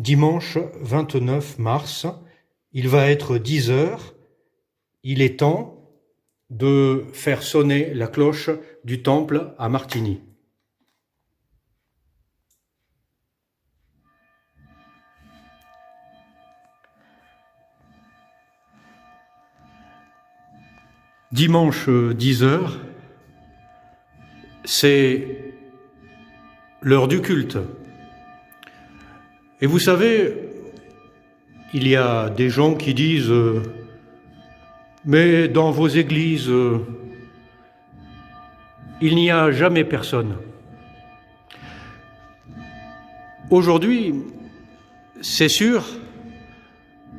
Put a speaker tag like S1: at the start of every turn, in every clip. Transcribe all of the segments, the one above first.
S1: Dimanche 29 mars, il va être 10 heures. Il est temps de faire sonner la cloche du temple à Martigny. Dimanche 10 heures, c'est l'heure du culte. Et vous savez, il y a des gens qui disent mais dans vos églises, il n'y a jamais personne. Aujourd'hui, c'est sûr,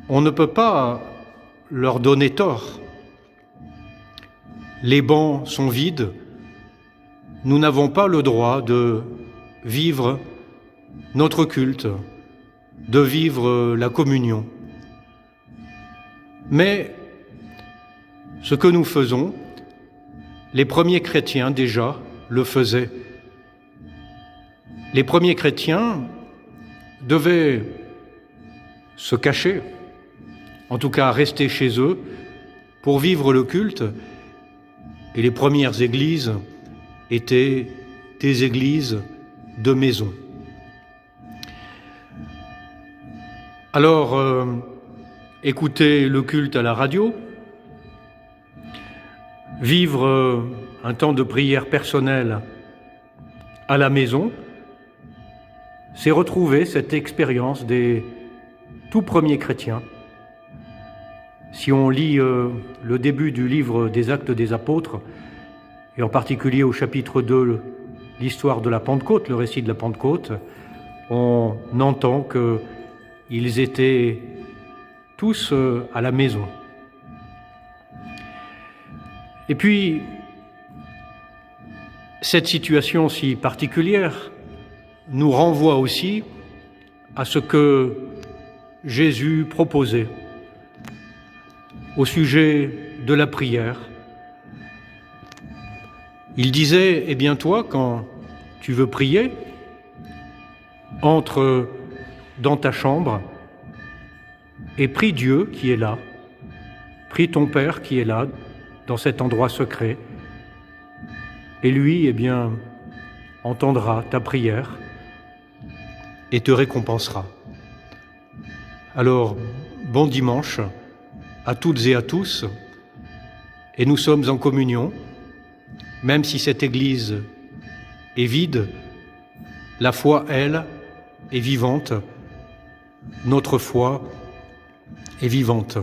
S1: on ne peut pas leur donner tort. Les bancs sont vides. Nous n'avons pas le droit de vivre notre culte, de vivre la communion. Mais ce que nous faisons, les premiers chrétiens déjà le faisaient. Les premiers chrétiens devaient se cacher, en tout cas rester chez eux, pour vivre le culte. Et les premières églises étaient des églises de maison. Alors, écouter le culte à la radio, vivre un temps de prière personnelle à la maison, c'est retrouver cette expérience des tout premiers chrétiens. Si on lit le début du livre des Actes des Apôtres, et en particulier au chapitre 2, l'histoire de la Pentecôte, le récit de la Pentecôte, on entend qu'ils étaient tous à la maison. Et puis, cette situation si particulière nous renvoie aussi à ce que Jésus proposait au sujet de la prière. Il disait, eh bien toi, quand tu veux prier, entre dans ta chambre et prie Dieu qui est là, prie ton Père qui est là, dans cet endroit secret, et lui, eh bien, entendra ta prière et te récompensera. Alors, bon dimanche à toutes et à tous, et nous sommes en communion, même si cette Église est vide, la foi, elle, est vivante, notre foi est vivante.